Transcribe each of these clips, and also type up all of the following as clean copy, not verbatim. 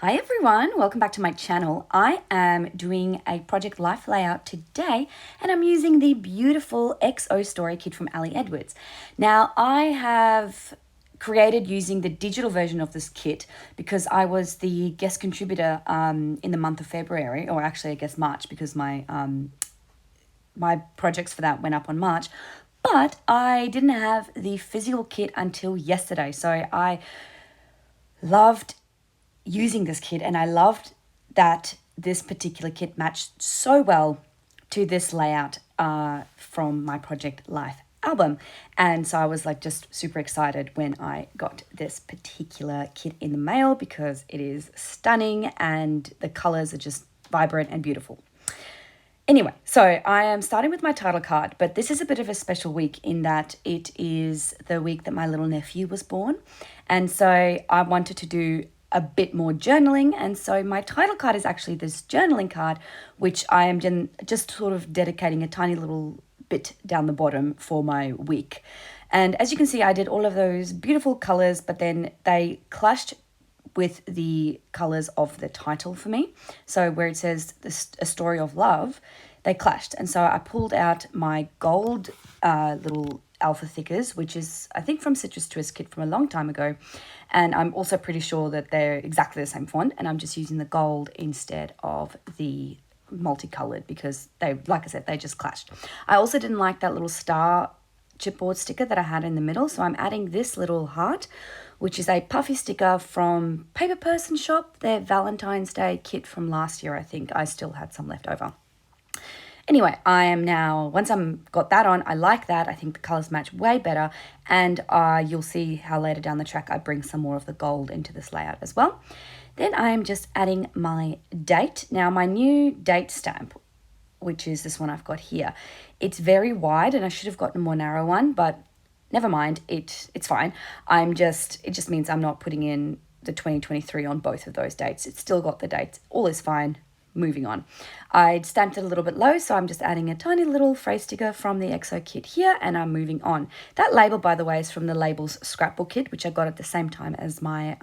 Hi everyone, welcome back to my channel. I am doing a project life layout today and I'm using the beautiful XO story kit from Ollie Edwards. Now I have created using the digital version of this kit because I was the guest contributor in the month of February, or actually I guess March, because my projects for that went up on March, but I didn't have the physical kit until yesterday. So I loved using this kit and I loved that this particular kit matched so well to this layout from my project life album. And so I was like just super excited when I got this particular kit in the mail because it is stunning and the colors are just vibrant and beautiful. Anyway, so I am starting with my title card, but this is a bit of a special week in that it is the week that my little nephew was born. And so I wanted to do a bit more journaling. And so my title card is actually this journaling card, which I am just sort of dedicating a tiny little bit down the bottom for my week. And as you can see, I did all of those beautiful colors, but then they clashed with the colors of the title for me. So where it says a story of love, they clashed. And so I pulled out my gold little alpha thickers, which is I think from Citrus Twist kit from a long time ago. And I'm also pretty sure that they're exactly the same font. And I'm just using the gold instead of the multicolored because they, like I said, they just clashed. I also didn't like that little star chipboard sticker that I had in the middle. So I'm adding this little heart, which is a puffy sticker from Paper Person Shop, their Valentine's Day kit from last year, I think. I still had some left over. Anyway, I am now, once I'm got that on, I like that. I think the colors match way better. And you'll see how later down the track I bring some more of the gold into this layout as well. Then I am just adding my date. Now my new date stamp, which is this one I've got here, it's very wide and I should have gotten a more narrow one, but never mind, it's fine. It just means I'm not putting in the 2023 on both of those dates. It's still got the dates. All is fine. Moving on. I'd stamped it a little bit low, so I'm just adding a tiny little phrase sticker from the XO kit here, and I'm moving on. That label, by the way, is from the Labels scrapbook kit, which I got at the same time as my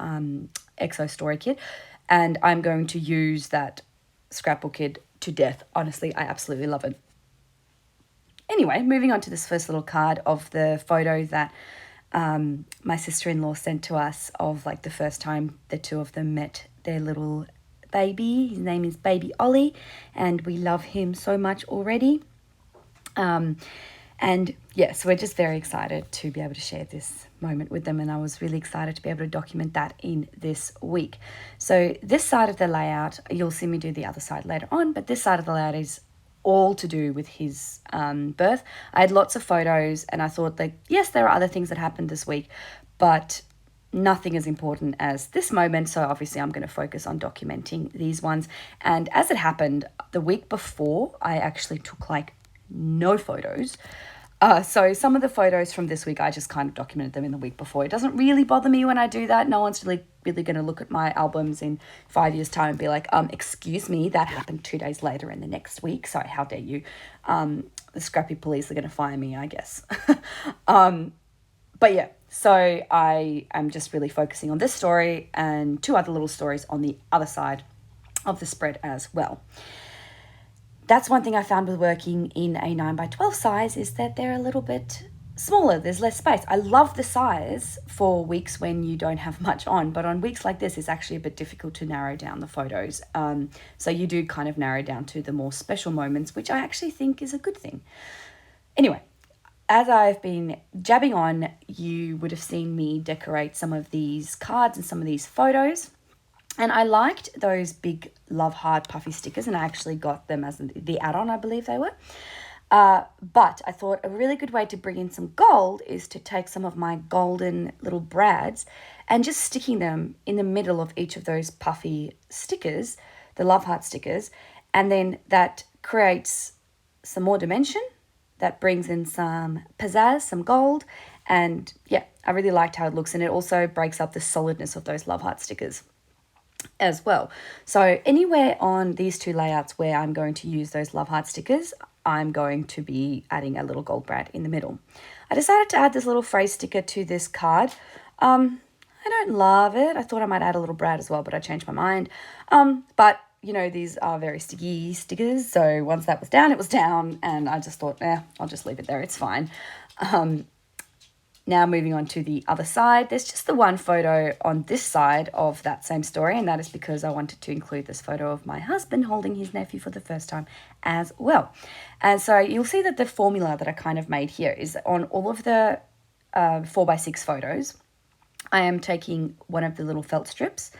XO story kit, and I'm going to use that scrapbook kit to death. Honestly, I absolutely love it. Anyway, moving on to this first little card of the photo that my sister-in-law sent to us of like the first time the two of them met their little baby. His name is baby Ollie and we love him so much already. And yeah, so we're just very excited to be able to share this moment with them, and I was really excited to be able to document that in this week. So this side of the layout, you'll see me do the other side later on, but this side of the layout is all to do with his birth. I had lots of photos and I thought that yes, there are other things that happened this week, but nothing as important as this moment. So obviously I'm going to focus on documenting these ones. And as it happened, the week before I actually took like no photos. So some of the photos from this week, I just kind of documented them in the week before. It doesn't really bother me when I do that. No one's really going to look at my albums in 5 years' time and be like, excuse me, that happened 2 days later in the next week. So how dare you? The scrappy police are going to fire me, I guess. But yeah, so I am just really focusing on this story and two other little stories on the other side of the spread as well. That's one thing I found with working in a 9x12 size is that they're a little bit smaller. There's less space. I love the size for weeks when you don't have much on, but on weeks like this, it's actually a bit difficult to narrow down the photos. So you do kind of narrow down to the more special moments, which I actually think is a good thing. Anyway, as I've been jabbing on, you would have seen me decorate some of these cards and some of these photos. And I liked those big love heart puffy stickers, and I actually got them as the add-on, I believe they were. But I thought a really good way to bring in some gold is to take some of my golden little brads and just sticking them in the middle of each of those puffy stickers, the love heart stickers, and then that creates some more dimension. That brings in some pizzazz, some gold, and yeah, I really liked how it looks, and it also breaks up the solidness of those love heart stickers as well. So anywhere on these two layouts where I'm going to use those love heart stickers, I'm going to be adding a little gold brad in the middle. I decided to add this little phrase sticker to this card. I don't love it. I thought I might add a little brad as well, but I changed my mind. But you know, these are very sticky stickers. So once that was down, it was down. And I just thought, I'll just leave it there. It's fine. Now moving on to the other side, there's just the one photo on this side of that same story, and that is because I wanted to include this photo of my husband holding his nephew for the first time as well. And so you'll see that the formula that I kind of made here is on all of the 4x6 photos. I am taking one of the little felt strips,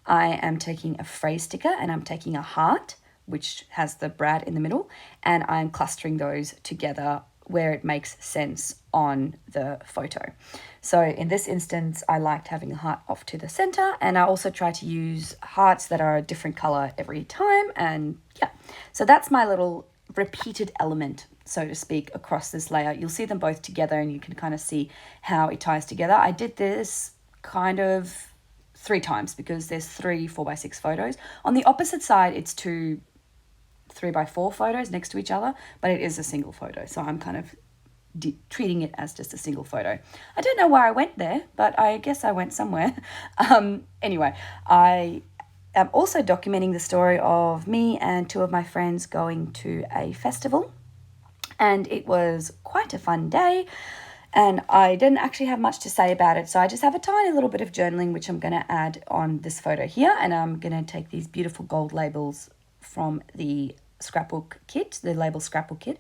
I am taking a phrase sticker, and I'm taking a heart, which has the brad in the middle, and I'm clustering those together where it makes sense on the photo. So in this instance, I liked having a heart off to the center, and I also try to use hearts that are a different color every time. And yeah, so that's my little repeated element, so to speak, across this layout. You'll see them both together and you can kind of see how it ties together. I did this kind of 3 times because there's 3 4x6 photos. On the opposite side, it's 2 3x4 photos next to each other, but it is a single photo. So I'm kind of treating it as just a single photo. I don't know why I went there, but I guess I went somewhere. Anyway, I am also documenting the story of me and 2 of my friends going to a festival, and it was quite a fun day. And I didn't actually have much to say about it, so I just have a tiny little bit of journaling, which I'm going to add on this photo here. And I'm going to take these beautiful gold labels from the scrapbook kit, the label scrapbook kit,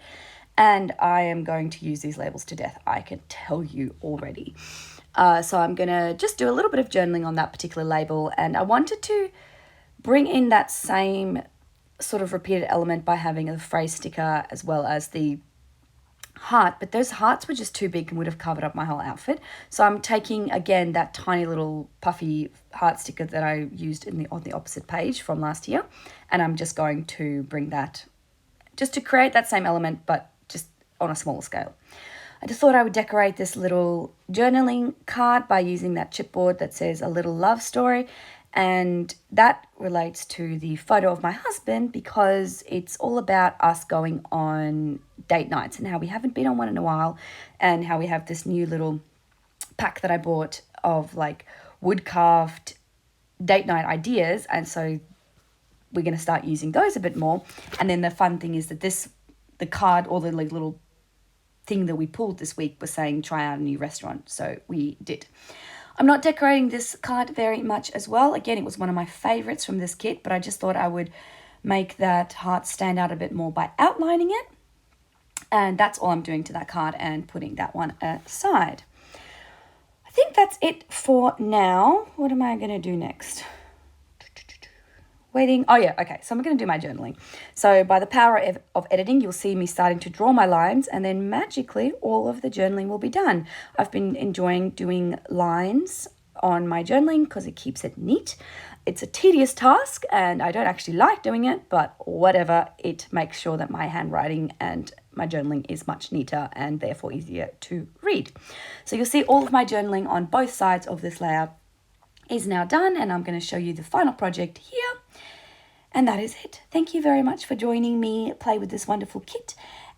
and I am going to use these labels to death, I can tell you already. So I'm going to just do a little bit of journaling on that particular label, and I wanted to bring in that same sort of repeated element by having a phrase sticker as well as the heart, but those hearts were just too big and would have covered up my whole outfit. So I'm taking again that tiny little puffy heart sticker that I used on the opposite page from last year, and I'm just going to bring that just to create that same element, but just on a smaller scale. I just thought I would decorate this little journaling card by using that chipboard that says a little love story. And that relates to the photo of my husband because it's all about us going on date nights and how we haven't been on one in a while, and how we have this new little pack that I bought of like wood carved date night ideas. And so we're going to start using those a bit more. And then the fun thing is that the card or the like little thing that we pulled this week was saying try out a new restaurant. So we did. I'm not decorating this card very much as well. Again, it was one of my favorites from this kit, but I just thought I would make that heart stand out a bit more by outlining it. And that's all I'm doing to that card and putting that one aside. I think that's it for now. What am I going to do next? Waiting. Oh yeah, okay. So I'm going to do my journaling. So by the power of editing, you'll see me starting to draw my lines, and then magically all of the journaling will be done. I've been enjoying doing lines on my journaling because it keeps it neat. It's a tedious task and I don't actually like doing it, but whatever, it makes sure that my handwriting and my journaling is much neater and therefore easier to read. So you'll see all of my journaling on both sides of this layout is now done, and I'm going to show you the final project here. And that is it. Thank you very much for joining me play with this wonderful kit.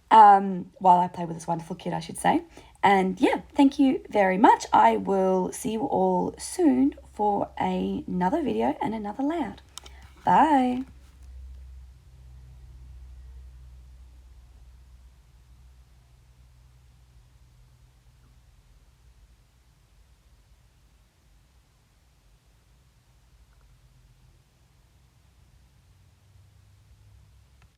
While I play with this wonderful kit, I should say. And yeah, thank you very much. I will see you all soon for another video and another layout. Bye.